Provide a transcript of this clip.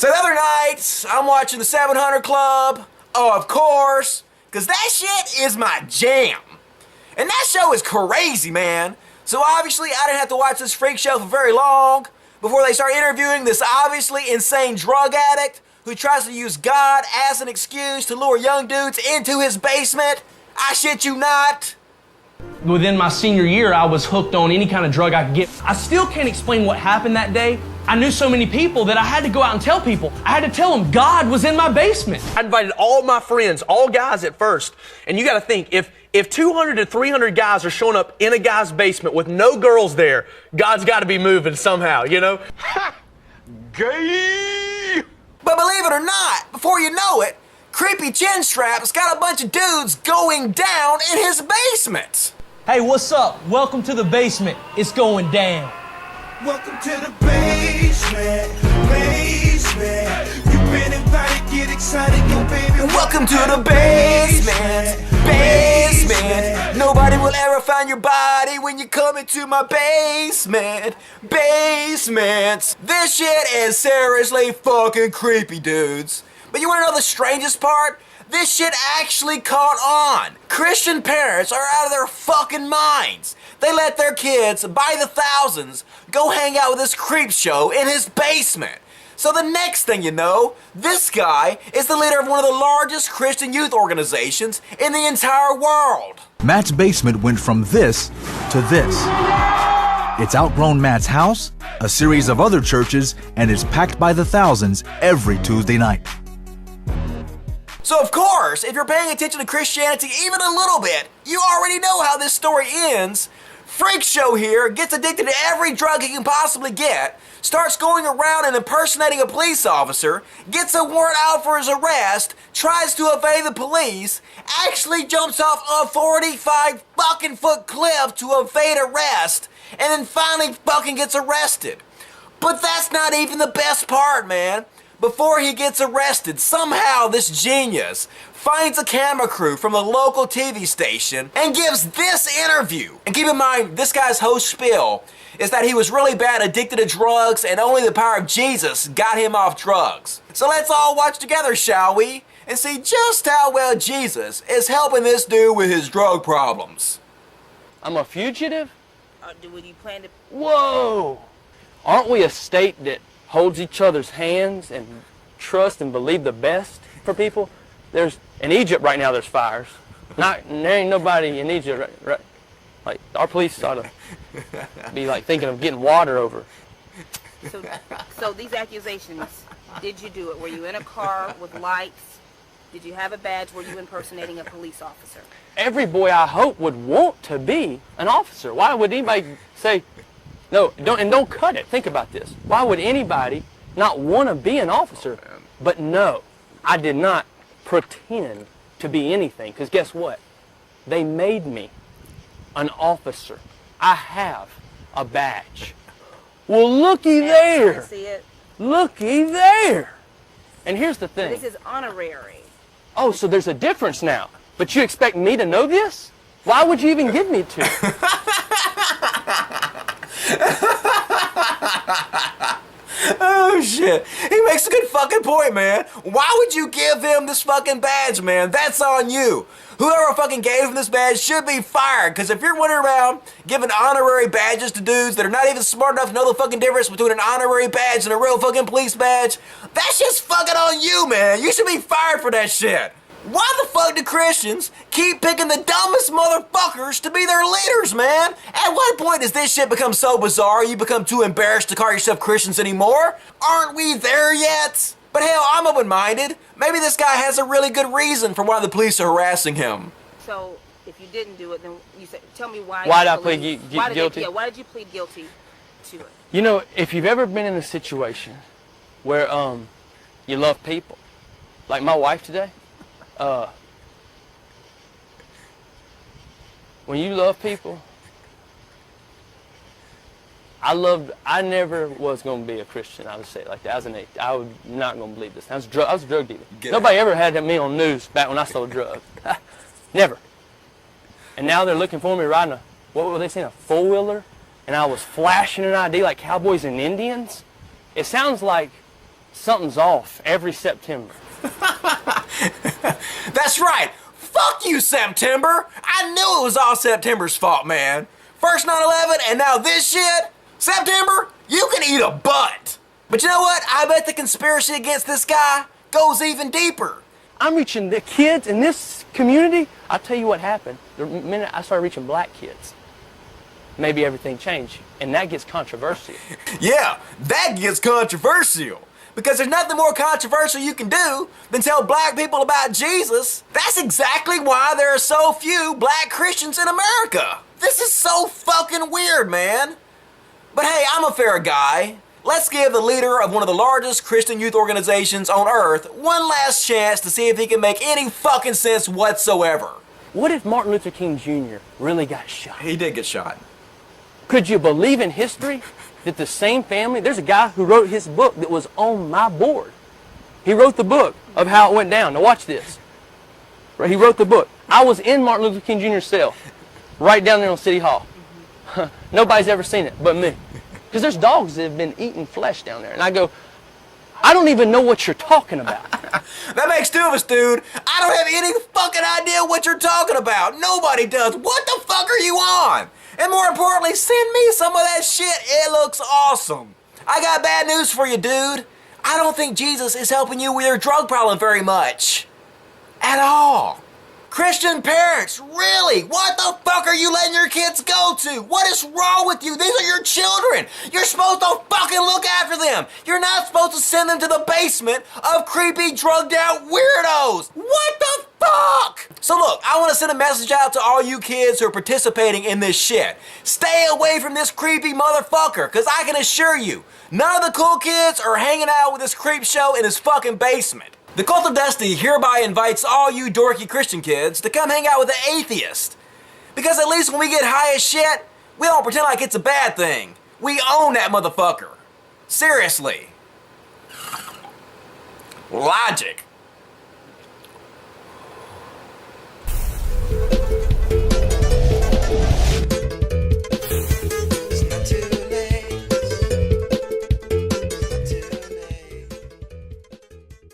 So the other night, I'm watching the 700 Club. Oh, of course, because that shit is my jam. And that show is crazy, man. So obviously, I didn't have to watch this freak show for very long before they start interviewing this obviously insane drug addict who tries to use God as an excuse to lure young dudes into his basement. I shit you not. Within my senior year, I was hooked on any kind of drug I could get. I still can't explain what happened that day. I knew so many people that I had to go out and tell people. I had to tell them God was in my basement. I invited all my friends, all guys at first, and you gotta think, if 200 to 300 guys are showing up in a guy's basement with no girls there, God's gotta be moving somehow, you know? Ha! Gay! But believe it or not, before you know it, Creepy Chinstrap's got a bunch of dudes going down in his basement. Hey, what's up? Welcome to the basement. It's going down. Welcome to the basement. You've been invited, get excited, go baby. Welcome to the basement. Nobody will ever find your body when you come into my basement. This shit is seriously fucking creepy, dudes. But you wanna know the strangest part? This shit actually caught on. Christian parents are out of their fucking minds. They let their kids, by the thousands, go hang out with this creep show in his basement. So the next thing you know, this guy is the leader of one of the largest Christian youth organizations in the entire world. Matt's basement went from this to this. It's outgrown Matt's house, a series of other churches, and is packed by the thousands every Tuesday night. So of course, if you're paying attention to Christianity even a little bit, you already know how this story ends. Freak show here gets addicted to every drug he can possibly get, starts going around and impersonating a police officer, gets a warrant out for his arrest, tries to evade the police, actually jumps off a 45 fucking foot cliff to evade arrest, and then finally fucking gets arrested. But that's not even the best part, man. Before he gets arrested, somehow this genius finds a camera crew from the local TV station and gives this interview. And keep in mind, this guy's whole spiel is that he was really bad, addicted to drugs, and only the power of Jesus got him off drugs. So let's all watch together, shall we? And see just how well Jesus is helping this dude with his drug problems. I'm a fugitive? Do you plan to... Whoa! Aren't we a state that holds each other's hands and trust and believe the best for people? In Egypt right now there's fires. There ain't nobody in Egypt, right? Like, our police ought to be like thinking of getting water over. So these accusations, did you do it? Were you in a car with lights? Did you have a badge? Were you impersonating a police officer? Every boy I hope would want to be an officer. Why would anybody say, no, don't cut it. Think about this. Why would anybody not want to be an officer? But no, I did not pretend to be anything, because guess what? They made me an officer. I have a badge. Well, looky there. I see it. Looky there. And here's the thing. This is honorary. Oh, so there's a difference now. But you expect me to know this? Why would you even give me to? Oh shit, he makes a good fucking point, man. Why would you give him this fucking badge, man? That's on you. Whoever fucking gave him this badge should be fired, because if you're running around giving honorary badges to dudes that are not even smart enough to know the fucking difference between an honorary badge and a real fucking police badge, that's just fucking on you, man. You should be fired for that shit. Why the fuck do Christians keep picking the dumbest motherfuckers to be their leaders, man? At what point does this shit become so bizarre you become too embarrassed to call yourself Christians anymore? Aren't we there yet? But hell, I'm open-minded. Maybe this guy has a really good reason for why the police are harassing him. So, if you didn't do it, then you said, tell me why. Why did I plead guilty? Why did you plead guilty to it? You know, if you've ever been in a situation where you love people, like my wife today, when you love people, I never was going to be a Christian. I would say it like that. I was I was not going to believe this. I was a drug dealer. Nobody ever had me on news back when I sold drugs. Never. And now they're looking for me riding what were they saying, a four-wheeler? And I was flashing an ID like cowboys and Indians. It sounds like something's off every September. That's right. Fuck you, September. I knew it was all September's fault, man. First 9/11 and now this shit. September, you can eat a butt. But you know what? I bet the conspiracy against this guy goes even deeper. I'm reaching the kids in this community. I'll tell you what happened. The minute I started reaching black kids, maybe everything changed. And that gets controversial. Yeah, that gets controversial. Because there's nothing more controversial you can do than tell black people about Jesus. That's exactly why there are so few black Christians in America. This is so fucking weird, man. But hey, I'm a fair guy. Let's give the leader of one of the largest Christian youth organizations on earth one last chance to see if he can make any fucking sense whatsoever. What if Martin Luther King Jr. really got shot? He did get shot. Could you believe in history that the same family, there's a guy who wrote his book that was on my board. He wrote the book of how it went down. Now watch this. He wrote the book. I was in Martin Luther King Jr.'s cell, right down there on City Hall. Nobody's ever seen it but me. Because there's dogs that have been eating flesh down there. And I go, I don't even know what you're talking about. That makes two of us, dude. I don't have any fucking idea what you're talking about. Nobody does. What the fuck are you on? And more importantly, send me some of that shit. It looks awesome. I got bad news for you, dude. I don't think Jesus is helping you with your drug problem very much. At all. Christian parents, really? What the fuck are you letting your kids go to? What is wrong with you? These are your children. You're supposed to fucking look after them. You're not supposed to send them to the basement of creepy, drugged out weirdos. What the fuck? So look, I want to send a message out to all you kids who are participating in this shit. Stay away from this creepy motherfucker, because I can assure you, none of the cool kids are hanging out with this creep show in his fucking basement. The Cult of Dusty hereby invites all you dorky Christian kids to come hang out with the atheist. Because at least when we get high as shit, we don't pretend like it's a bad thing. We own that motherfucker. Seriously. Logic.